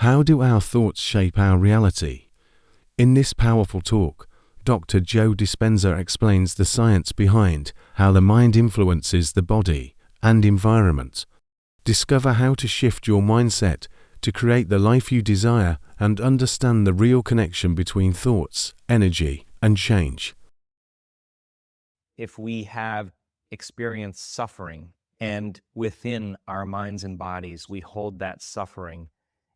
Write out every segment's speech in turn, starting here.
How do our thoughts shape our reality? In this powerful talk, Dr. Joe Dispenza explains the science behind how the mind influences the body and environment. Discover how to shift your mindset to create the life you desire and understand the real connection between thoughts, energy, and change. If we have experienced suffering and within our minds and bodies we hold that suffering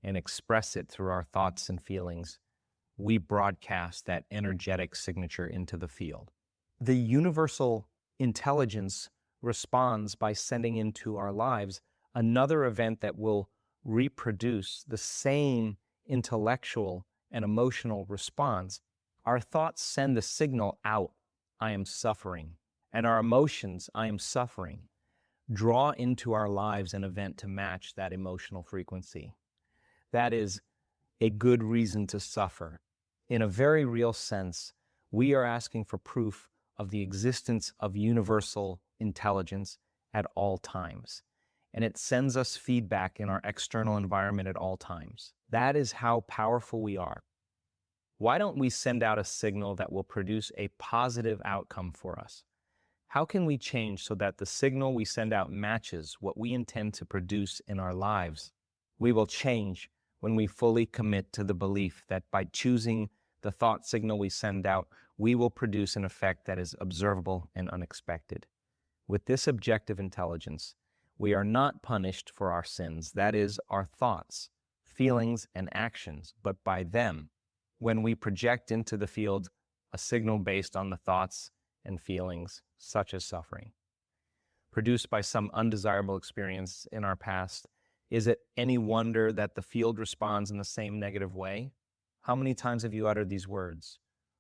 and express it through our thoughts and feelings, we broadcast that energetic signature into the field. The universal intelligence responds by sending into our lives another event that will reproduce the same intellectual and emotional response. Our thoughts send the signal out, I am suffering, and our emotions, I am suffering, draw into our lives an event to match that emotional frequency. That is a good reason to suffer. In a very real sense, we are asking for proof of the existence of universal intelligence at all times. And it sends us feedback in our external environment at all times. That is how powerful we are. Why don't we send out a signal that will produce a positive outcome for us? How can we change so that the signal we send out matches what we intend to produce in our lives? We will change when we fully commit to the belief that by choosing the thought signal we send out, we will produce an effect that is observable and unexpected. With this objective intelligence, we are not punished for our sins, that is, our thoughts, feelings, and actions, but by them, when we project into the field a signal based on the thoughts and feelings, such as suffering, produced by some undesirable experience in our past. Is it any wonder that the field responds in the same negative way? How many times have you uttered these words,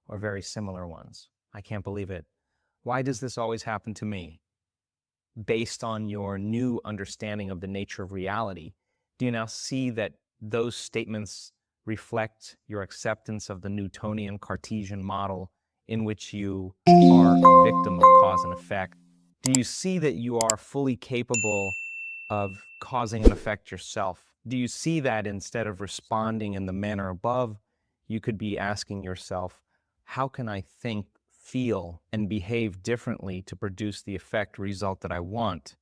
or very similar ones? I can't believe it. Why does this always happen to me? Based on your new understanding of the nature of reality, do you now see that those statements reflect your acceptance of the Newtonian Cartesian model in which you are a victim of cause and effect? Do you see that you are fully capable of causing an effect yourself? Do you see that instead of responding in the manner above, you could be asking yourself, how can I think, feel, and behave differently to produce the effect result that I want?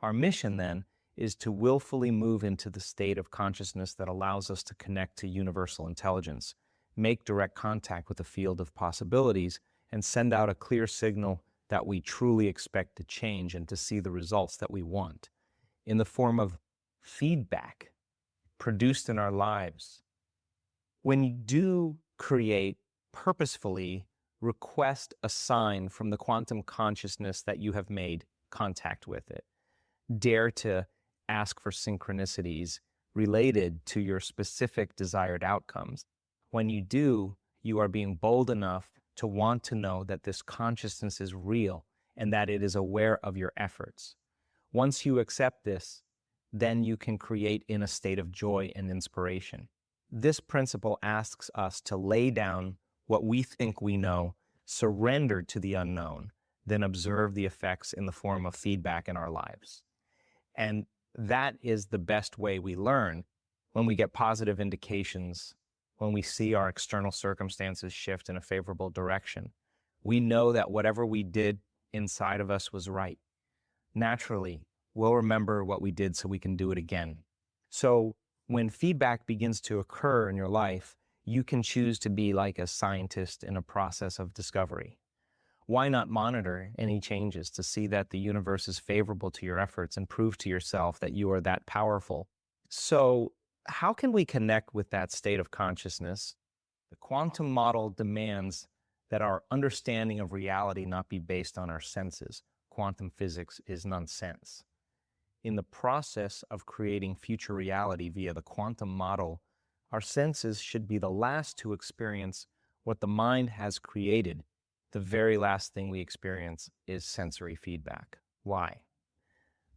Our mission then is to willfully move into the state of consciousness that allows us to connect to universal intelligence, make direct contact with the field of possibilities, and send out a clear signal that we truly expect to change and to see the results that we want in the form of feedback produced in our lives. When you do create purposefully, request a sign from the quantum consciousness that you have made contact with it. Dare to ask for synchronicities related to your specific desired outcomes. When you do, you are being bold enough to want to know that this consciousness is real and that it is aware of your efforts. Once you accept this, then you can create in a state of joy and inspiration. This principle asks us to lay down what we think we know, surrender to the unknown, then observe the effects in the form of feedback in our lives. And that is the best way we learn. When we get positive indications, when we see our external circumstances shift in a favorable direction, we know that whatever we did inside of us was right. Naturally, we'll remember what we did so we can do it again. So when feedback begins to occur in your life, you can choose to be like a scientist in a process of discovery. Why not monitor any changes to see that the universe is favorable to your efforts and prove to yourself that you are that powerful? So how can we connect with that state of consciousness? The quantum model demands that our understanding of reality not be based on our senses. Quantum physics is nonsense. In the process of creating future reality via the quantum model, our senses should be the last to experience what the mind has created. The very last thing we experience is sensory feedback. Why?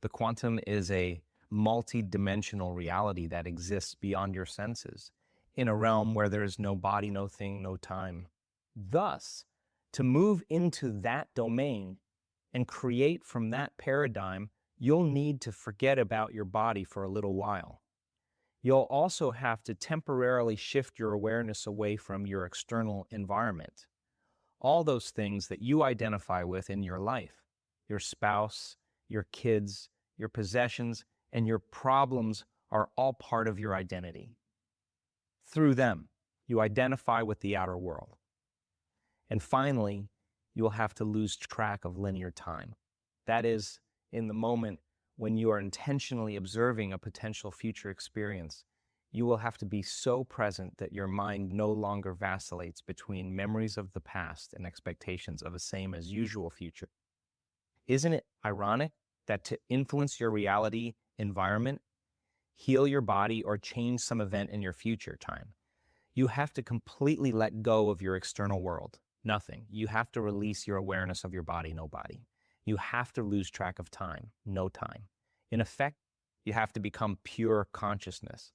The quantum is a multi-dimensional reality that exists beyond your senses, in a realm where there is no body, no thing, no time. Thus, to move into that domain and create from that paradigm, you'll need to forget about your body for a little while. You'll also have to temporarily shift your awareness away from your external environment. All those things that you identify with in your life, your spouse, your kids, your possessions, and your problems are all part of your identity. Through them, you identify with the outer world. And finally, you will have to lose track of linear time. That is, in the moment when you are intentionally observing a potential future experience, you will have to be so present that your mind no longer vacillates between memories of the past and expectations of a same as usual future. Isn't it ironic that to influence your reality environment, heal your body, or change some event in your future time, you have to completely let go of your external world? Nothing. You have to release your awareness of your body, no body. You have to lose track of time, no time. In effect, you have to become pure consciousness.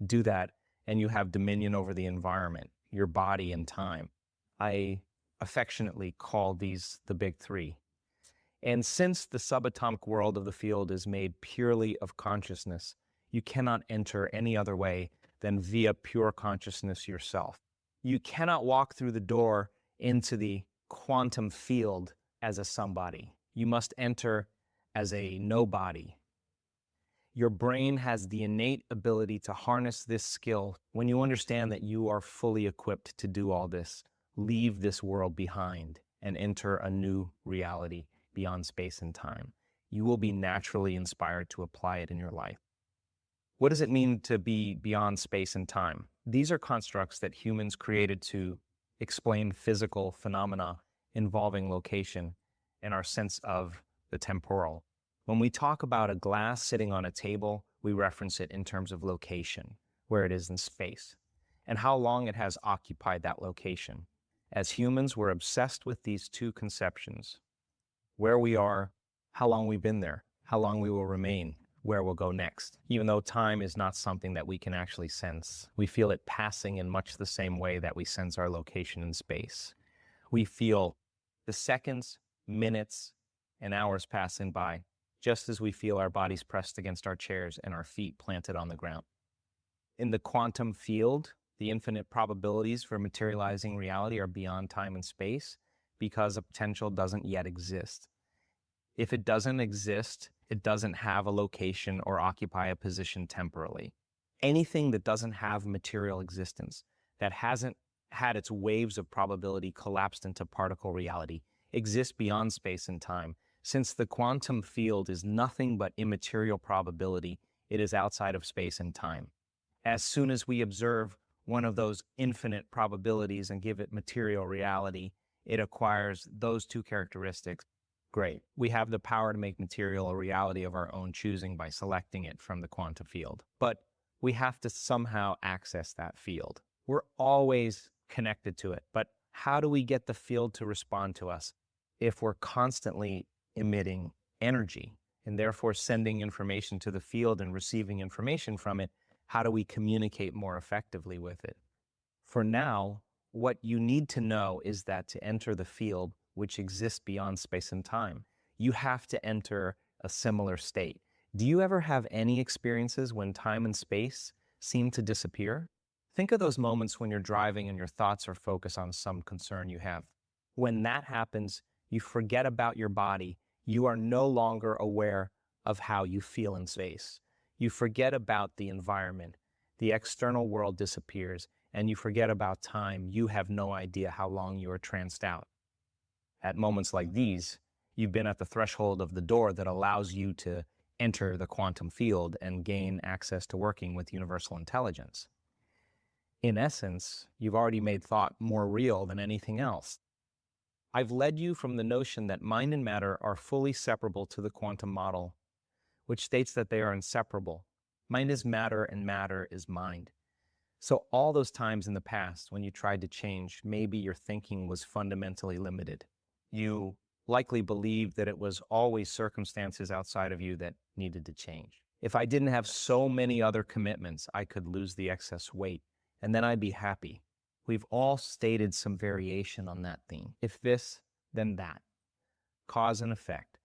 Do that, and you have dominion over the environment, your body, and time. I affectionately call these the big three. And since the subatomic world of the field is made purely of consciousness, you cannot enter any other way than via pure consciousness yourself. You cannot walk through the door into the quantum field as a somebody. You must enter as a nobody. Your brain has the innate ability to harness this skill. When you understand that you are fully equipped to do all this, leave this world behind and enter a new reality beyond space and time. You will be naturally inspired to apply it in your life. What does it mean to be beyond space and time? These are constructs that humans created to explain physical phenomena involving location and our sense of the temporal. When we talk about a glass sitting on a table, we reference it in terms of location, where it is in space, and how long it has occupied that location. As humans, we're obsessed with these two conceptions: where we are, how long we've been there, how long we will remain, where we'll go next. Even though time is not something that we can actually sense, we feel it passing in much the same way that we sense our location in space. We feel the seconds, minutes, and hours passing by, just as we feel our bodies pressed against our chairs and our feet planted on the ground. In the quantum field, the infinite probabilities for materializing reality are beyond time and space because a potential doesn't yet exist. If it doesn't exist, it doesn't have a location or occupy a position temporally. Anything that doesn't have material existence, that hasn't had its waves of probability collapsed into particle reality, exists beyond space and time. Since the quantum field is nothing but immaterial probability, it is outside of space and time. As soon as we observe one of those infinite probabilities and give it material reality, it acquires those two characteristics. Great. We have the power to make material a reality of our own choosing by selecting it from the quantum field. But we have to somehow access that field. We're always connected to it. But how do we get the field to respond to us if we're constantly emitting energy and therefore sending information to the field and receiving information from it? How do we communicate more effectively with it? For now, what you need to know is that to enter the field, which exists beyond space and time, you have to enter a similar state. Do you ever have any experiences when time and space seem to disappear? Think of those moments when you're driving and your thoughts are focused on some concern you have. When that happens, you forget about your body. You are no longer aware of how you feel in space. You forget about the environment. The external world disappears, and you forget about time. You have no idea how long you are tranced out. At moments like these, you've been at the threshold of the door that allows you to enter the quantum field and gain access to working with universal intelligence. In essence, you've already made thought more real than anything else. I've led you from the notion that mind and matter are fully separable to the quantum model, which states that they are inseparable. Mind is matter and matter is mind. So all those times in the past when you tried to change, maybe your thinking was fundamentally limited. You likely believed that it was always circumstances outside of you that needed to change. If I didn't have so many other commitments, I could lose the excess weight, and then I'd be happy. We've all stated some variation on that theme. If this, then that. Cause and effect.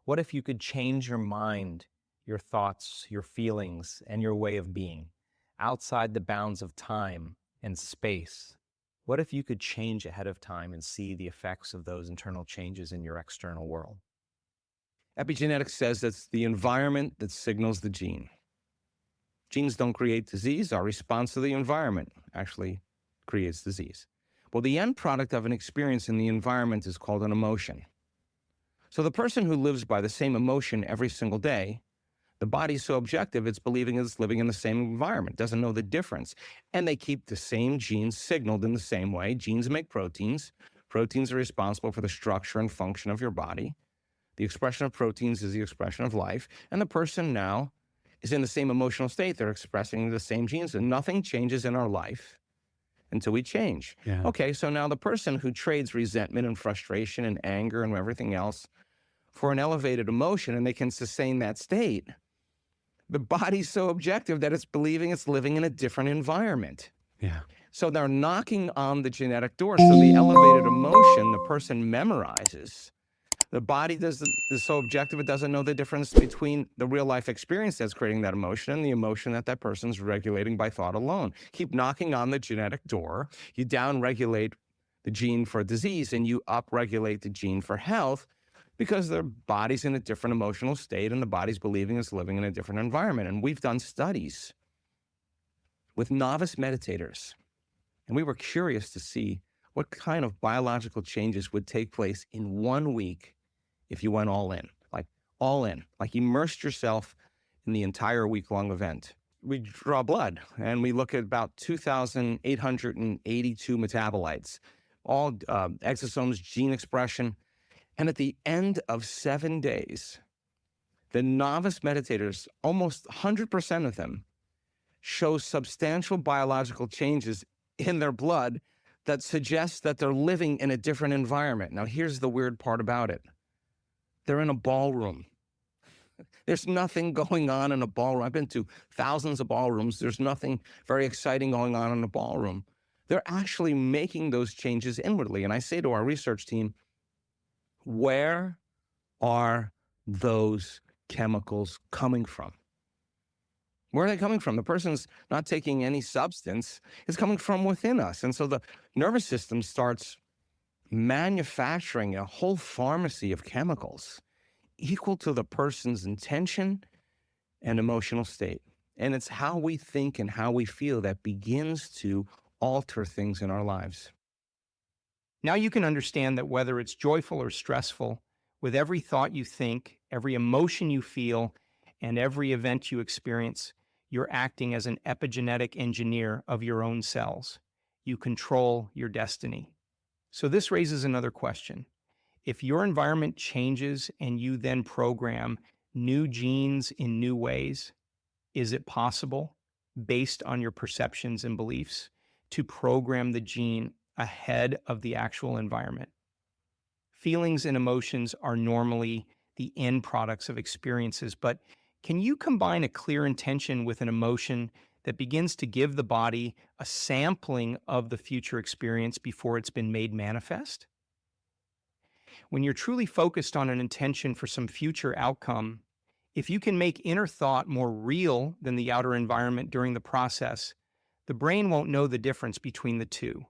What if you could change your mind, your thoughts, your feelings, and your way of being, outside the bounds of time and space. What if you could change ahead of time and see the effects of those internal changes in your external world? Epigenetics says it's the environment that signals the gene. Genes don't create disease. Our response to the environment actually creates disease. Well, the end product of an experience in the environment is called an emotion. So the person who lives by the same emotion every single day, the body's so objective, it's believing it's living in the same environment, doesn't know the difference. And they keep the same genes signaled in the same way. Genes make proteins. Proteins are responsible for the structure and function of your body. The expression of proteins is the expression of life. And the person now is in the same emotional state. They're expressing the same genes, and nothing changes in our life until we change. Yeah. Okay, so now the person who trades resentment and frustration and anger and everything else for an elevated emotion, and they can sustain that state, the body's so objective that it's believing it's living in a different environment. Yeah. So they're knocking on the genetic door. So the elevated emotion the person memorizes, the body is so objective, it doesn't know the difference between the real life experience that's creating that emotion and the emotion that that person's regulating by thought alone. Keep knocking on the genetic door. You down-regulate the gene for disease and you up-regulate the gene for health because their body's in a different emotional state and the body's believing it's living in a different environment. And we've done studies with novice meditators, and we were curious to see what kind of biological changes would take place in 1 week if you went all in, like immersed yourself in the entire week-long event. We draw blood and we look at about 2,882 metabolites, all exosomes, gene expression. And at the end of 7 days, the novice meditators, almost 100% of them, show substantial biological changes in their blood that suggests that they're living in a different environment. Now, here's the weird part about it. They're in a ballroom. There's nothing going on in a ballroom. I've been to thousands of ballrooms. There's nothing very exciting going on in a ballroom. They're actually making those changes inwardly. And I say to our research team, where are those chemicals coming from? Where are they coming from? The person's not taking any substance. It's coming from within us. And so the nervous system starts manufacturing a whole pharmacy of chemicals equal to the person's intention and emotional state. And it's how we think and how we feel that begins to alter things in our lives. Now you can understand that whether it's joyful or stressful, with every thought you think, every emotion you feel, and every event you experience, you're acting as an epigenetic engineer of your own cells. You control your destiny. So this raises another question. If your environment changes and you then program new genes in new ways, is it possible, based on your perceptions and beliefs, to program the gene ahead of the actual environment? Feelings and emotions are normally the end products of experiences, but can you combine a clear intention with an emotion that begins to give the body a sampling of the future experience before it's been made manifest? When you're truly focused on an intention for some future outcome, if you can make inner thought more real than the outer environment during the process, the brain won't know the difference between the two.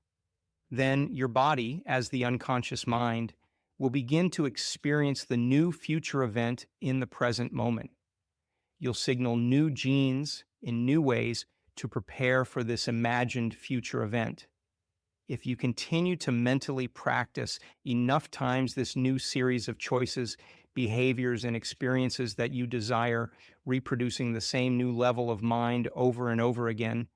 Then your body, as the unconscious mind, will begin to experience the new future event in the present moment. You'll signal new genes in new ways to prepare for this imagined future event. If you continue to mentally practice enough times this new series of choices, behaviors, and experiences that you desire, reproducing the same new level of mind over and over again,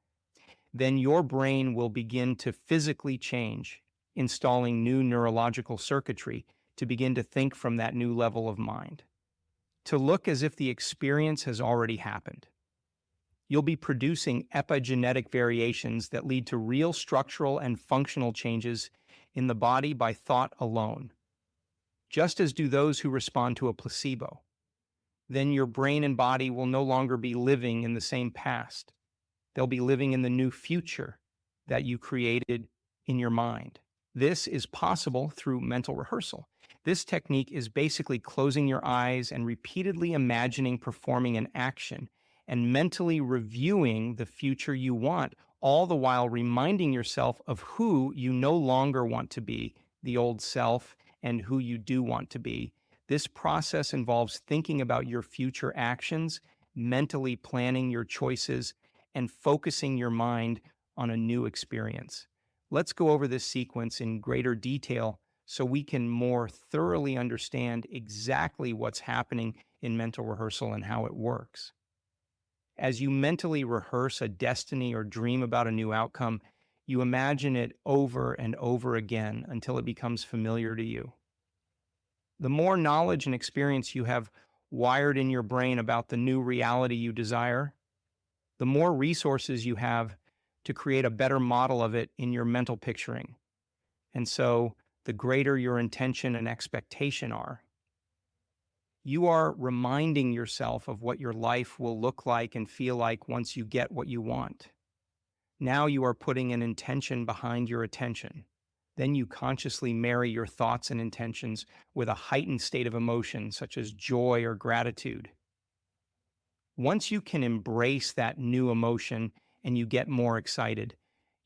then your brain will begin to physically change, installing new neurological circuitry to begin to think from that new level of mind, to look as if the experience has already happened. You'll be producing epigenetic variations that lead to real structural and functional changes in the body by thought alone, just as do those who respond to a placebo. Then your brain and body will no longer be living in the same past. They'll be living in the new future that you created in your mind. This is possible through mental rehearsal. This technique is basically closing your eyes and repeatedly imagining performing an action and mentally reviewing the future you want, all the while reminding yourself of who you no longer want to be, the old self, and who you do want to be. This process involves thinking about your future actions, mentally planning your choices, and focusing your mind on a new experience. Let's go over this sequence in greater detail so we can more thoroughly understand exactly what's happening in mental rehearsal and how it works. As you mentally rehearse a destiny or dream about a new outcome, you imagine it over and over again until it becomes familiar to you. The more knowledge and experience you have wired in your brain about the new reality you desire, the more resources you have to create a better model of it in your mental picturing. And so, the greater your intention and expectation are. You are reminding yourself of what your life will look like and feel like once you get what you want. Now you are putting an intention behind your attention. Then you consciously marry your thoughts and intentions with a heightened state of emotion, such as joy or gratitude. Once you can embrace that new emotion and you get more excited,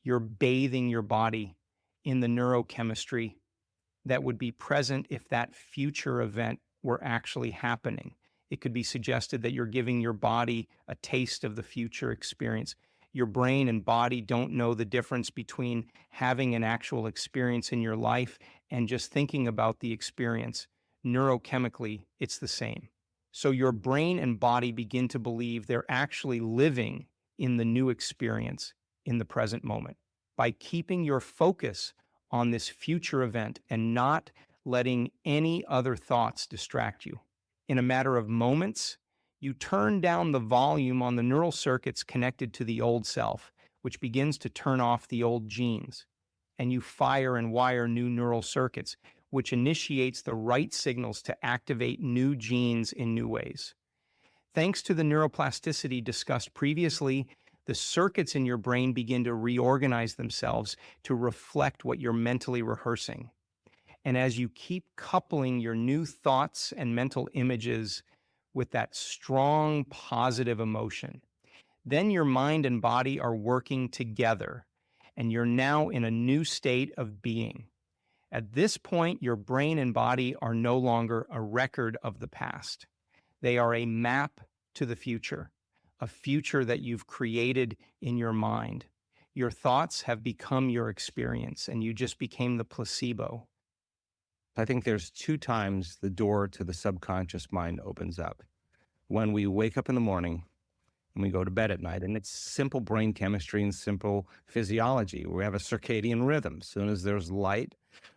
you're bathing your body in the neurochemistry that would be present if that future event were actually happening. It could be suggested that you're giving your body a taste of the future experience. Your brain and body don't know the difference between having an actual experience in your life and just thinking about the experience. Neurochemically, it's the same. So your brain and body begin to believe they're actually living in the new experience in the present moment. By keeping your focus on this future event and not letting any other thoughts distract you. In a matter of moments, you turn down the volume on the neural circuits connected to the old self, which begins to turn off the old genes, and you fire and wire new neural circuits, which initiates the right signals to activate new genes in new ways. Thanks to the neuroplasticity discussed previously, the circuits in your brain begin to reorganize themselves to reflect what you're mentally rehearsing. And as you keep coupling your new thoughts and mental images with that strong positive emotion, then your mind and body are working together, and you're now in a new state of being. At this point, your brain and body are no longer a record of the past. They are a map to the future, a future that you've created in your mind. Your thoughts have become your experience, and you just became the placebo. I think there's 2 times the door to the subconscious mind opens up. When we wake up in the morning and we go to bed at night, and it's simple brain chemistry and simple physiology. We have a circadian rhythm. As soon as there's light,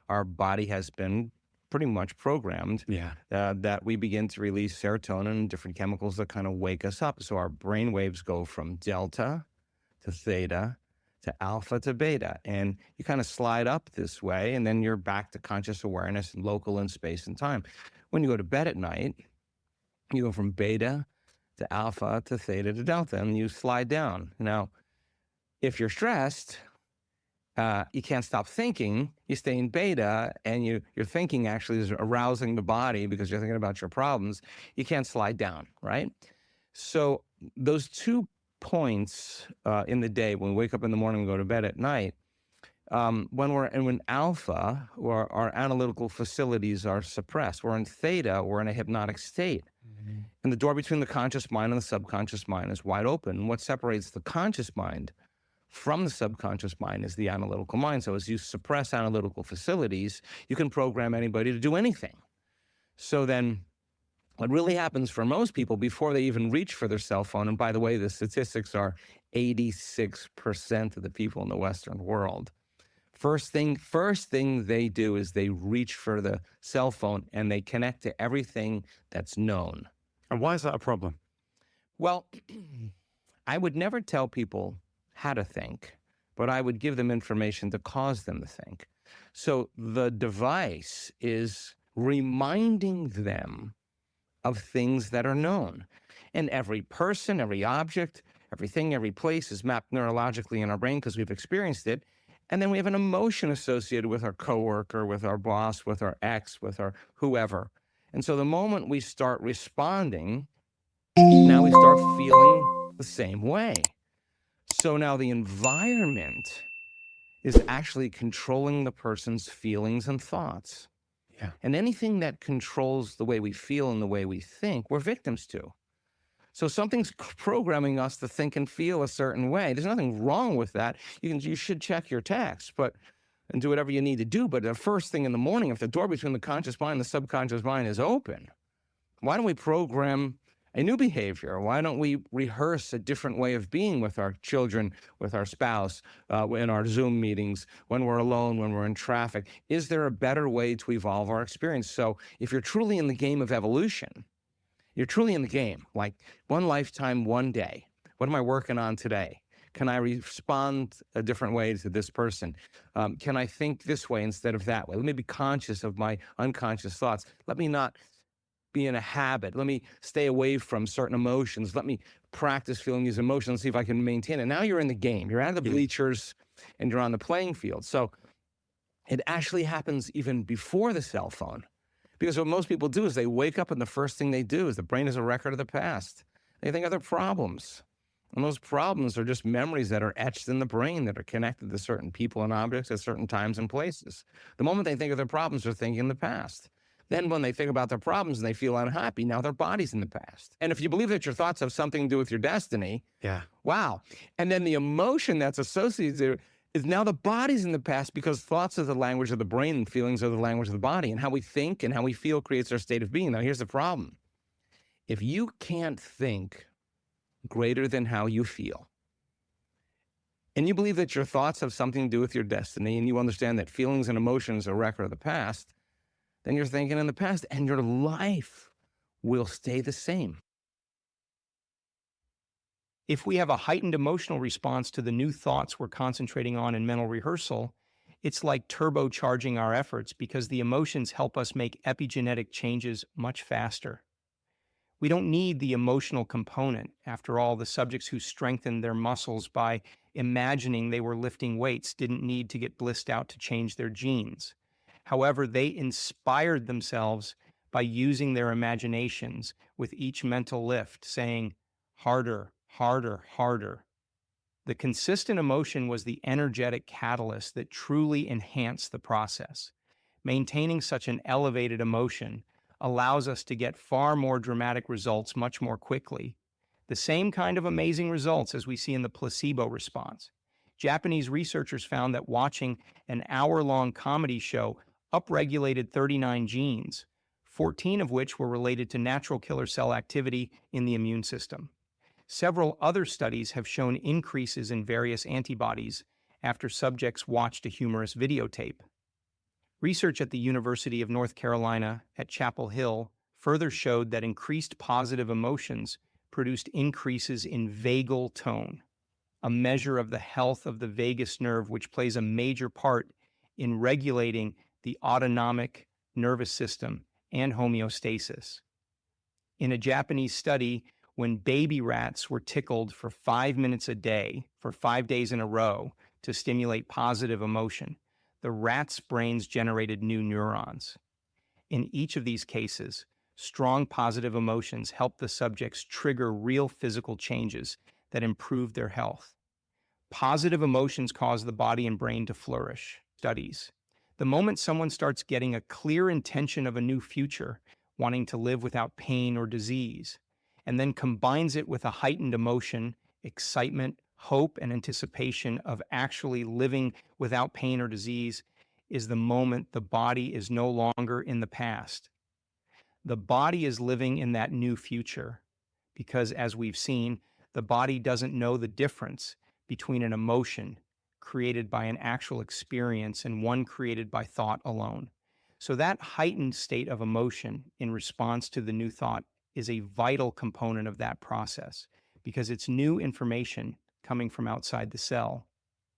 our body has been pretty much programmed that we begin to release serotonin and different chemicals that kind of wake us up. So our brain waves go from delta to theta to alpha to beta. And you kind of slide up this way, and then you're back to conscious awareness and local in space and time. When you go to bed at night, you go from beta to alpha to theta to delta, and you slide down. Now, if you're stressed, you can't stop thinking. You stay in beta, and your thinking actually is arousing the body because you're thinking about your problems. You can't slide down, right? So those 2 points in the day, when we wake up in the morning and go to bed at night, when alpha, or our analytical facilities are suppressed, we're in theta, we're in a hypnotic state. Mm-hmm. And the door between the conscious mind and the subconscious mind is wide open. And what separates the conscious mind from the subconscious mind is the analytical mind. So as you suppress analytical facilities, you can program anybody to do anything. So then what really happens for most people before they even reach for their cell phone, and by the way, the statistics are 86% of the people in the Western world, first thing they do is they reach for the cell phone and they connect to everything that's known. And why is that a problem? Well, I would never tell people how to think, but I would give them information to cause them to think. So the device is reminding them of things that are known. And every person, every object, everything, every place is mapped neurologically in our brain because we've experienced it. And then we have an emotion associated with our coworker, with our boss, with our ex, with our whoever. And so the moment we start responding, now we start feeling the same way. So now the environment is actually controlling the person's feelings and thoughts. Yeah. And anything that controls the way we feel and the way we think, we're victims to. So something's programming us to think and feel a certain way. There's nothing wrong with that. You should check your text, and do whatever you need to do. But the first thing in the morning, if the door between the conscious mind and the subconscious mind is open, why don't we program a new behavior? Why don't we rehearse a different way of being with our children, with our spouse, in our Zoom meetings, when we're alone, when we're in traffic? Is there a better way to evolve our experience? So if you're truly in the game of evolution, you're truly in the game, like one lifetime, one day. What am I working on today? Can I respond a different way to this person? Can I think this way instead of that way? Let me be conscious of my unconscious thoughts. Let me not be in a habit. Let me stay away from certain emotions. Let me practice feeling these emotions and see if I can maintain it. Now you're in the game. You're out of the bleachers and you're on the playing field. So it actually happens even before the cell phone. Because what most people do is they wake up and the first thing they do is the brain is a record of the past. They think of their problems. And those problems are just memories that are etched in the brain that are connected to certain people and objects at certain times and places. The moment they think of their problems, they're thinking in the past. Then when they think about their problems and they feel unhappy, now their body's in the past. And if you believe that your thoughts have something to do with your destiny, wow. And then the emotion that's associated is now the body's in the past, because thoughts are the language of the brain and feelings are the language of the body. And how we think and how we feel creates our state of being. Now, here's the problem. If you can't think greater than how you feel, and you believe that your thoughts have something to do with your destiny, and you understand that feelings and emotions are a record of the past, then you're thinking in the past, and your life will stay the same. If we have a heightened emotional response to the new thoughts we're concentrating on in mental rehearsal, it's like turbocharging our efforts, because the emotions help us make epigenetic changes much faster. We don't need the emotional component. After all, the subjects who strengthened their muscles by imagining they were lifting weights didn't need to get blissed out to change their genes. However, they inspired themselves by using their imaginations with each mental lift, saying, harder, harder, harder. The consistent emotion was the energetic catalyst that truly enhanced the process. Maintaining such an elevated emotion allows us to get far more dramatic results much more quickly. The same kind of amazing results as we see in the placebo response. Japanese researchers found that watching an hour-long comedy show upregulated 39 genes, 14 of which were related to natural killer cell activity in the immune system. Several other studies have shown increases in various antibodies after subjects watched a humorous videotape. Research at the University of North Carolina at Chapel Hill further showed that increased positive emotions produced increases in vagal tone, a measure of the health of the vagus nerve, which plays a major part in regulating the autonomic nervous system and homeostasis. In a Japanese study, when baby rats were tickled for 5 minutes a day for 5 days in a row to stimulate positive emotion, the rats' brains generated new neurons. In each of these cases, strong positive emotions helped the subjects trigger real physical changes that improved their health. Positive emotions cause the body and brain to flourish. Studies. The moment someone starts getting a clear intention of a new future, wanting to live without pain or disease, and then combines it with a heightened emotion, excitement, hope, and anticipation of actually living without pain or disease, is the moment the body is no longer in the past. The body is living in that new future, because, as we've seen, the body doesn't know the difference between an emotion created by an actual experience and one created by thought alone. So that heightened state of emotion in response to the new thought is a vital component of that process, because it's new information coming from outside the cell.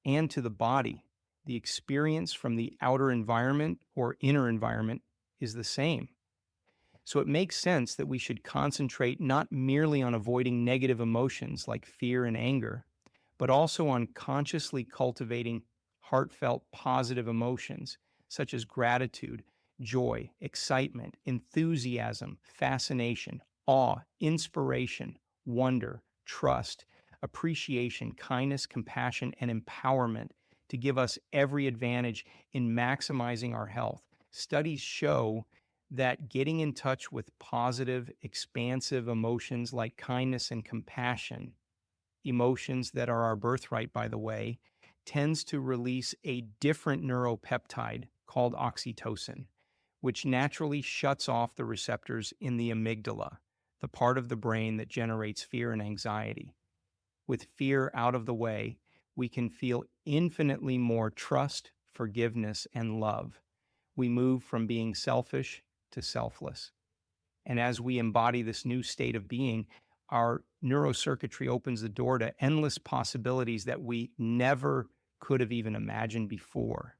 And to the body, the experience from the outer environment or inner environment is the same. So it makes sense that we should concentrate not merely on avoiding negative emotions like fear and anger, but also on consciously cultivating heartfelt, positive emotions such as gratitude, joy, excitement, enthusiasm, fascination, awe, inspiration, wonder, trust, appreciation, kindness, compassion, and empowerment to give us every advantage in maximizing our health. Studies show that getting in touch with positive, expansive emotions like kindness and compassion, emotions that are our birthright, by the way, tends to release a different neuropeptide called oxytocin, which naturally shuts off the receptors in the amygdala, the part of the brain that generates fear and anxiety. With fear out of the way, we can feel infinitely more trust, forgiveness, and love. We move from being selfish to selfless. And as we embody this new state of being, our neurocircuitry opens the door to endless possibilities that we never could have even imagined before.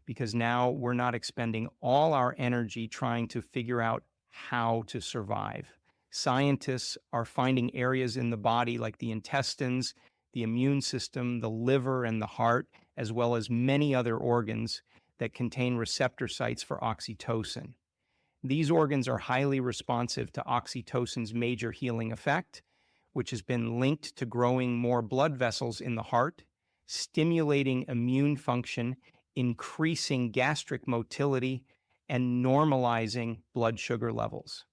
Because now we're not expending all our energy trying to figure out how to survive. Scientists are finding areas in the body like the intestines, the immune system, the liver, and the heart, as well as many other organs that contain receptor sites for oxytocin. These organs are highly responsive to oxytocin's major healing effect, which has been linked to growing more blood vessels in the heart, stimulating immune function, increasing gastric motility, and normalizing blood sugar levels.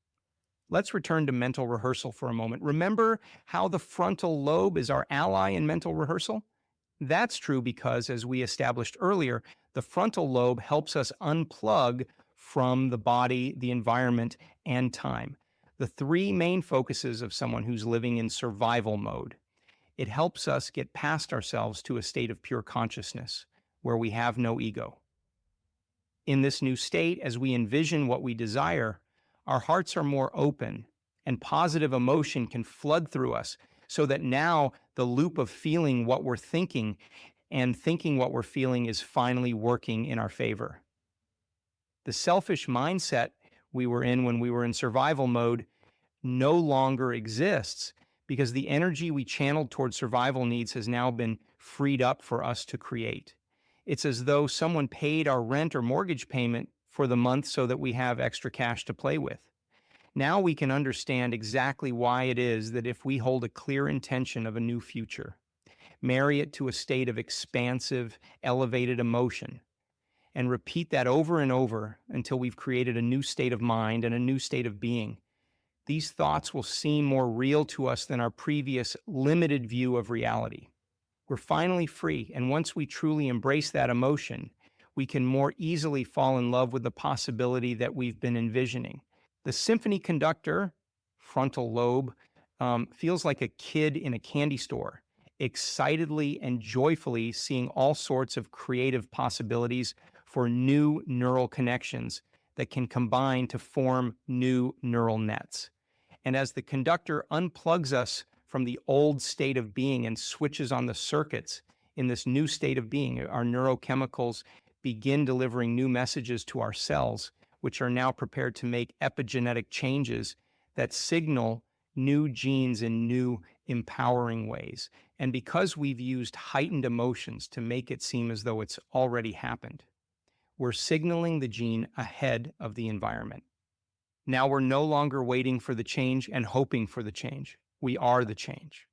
Let's return to mental rehearsal for a moment. Remember how the frontal lobe is our ally in mental rehearsal? That's true because, as we established earlier, the frontal lobe helps us unplug from the body, the environment, and time. The three main focuses of someone who's living in survival mode. It helps us get past ourselves to a state of pure consciousness, where we have no ego. In this new state, as we envision what we desire, our hearts are more open, and positive emotion can flood through us, so that now the loop of feeling what we're thinking and thinking what we're feeling is finally working in our favor. The selfish mindset we were in when we were in survival mode no longer exists because the energy we channeled towards survival needs has now been freed up for us to create. It's as though someone paid our rent or mortgage payment for the month so that we have extra cash to play with. Now we can understand exactly why it is that if we hold a clear intention of a new future, marry it to a state of expansive, elevated emotion, and repeat that over and over until we've created a new state of mind and a new state of being, these thoughts will seem more real to us than our previous limited view of reality. We're finally free, and once we truly embrace that emotion, we can more easily fall in love with the possibility that we've been envisioning. The symphony conductor, frontal lobe, feels like a kid in a candy store, excitedly and joyfully seeing all sorts of creative possibilities for new neural connections that can combine to form new neural nets. And as the conductor unplugs us from the old state of being and switches on the circuits in this new state of being, our neurochemicals begin delivering new messages to our cells, which are now prepared to make epigenetic changes that signal new genes in new empowering ways. And because we've used heightened emotions to make it seem as though it's already happened, we're signaling the gene ahead of the environment. Now we're no longer waiting for the change and hoping for the change. We are the change.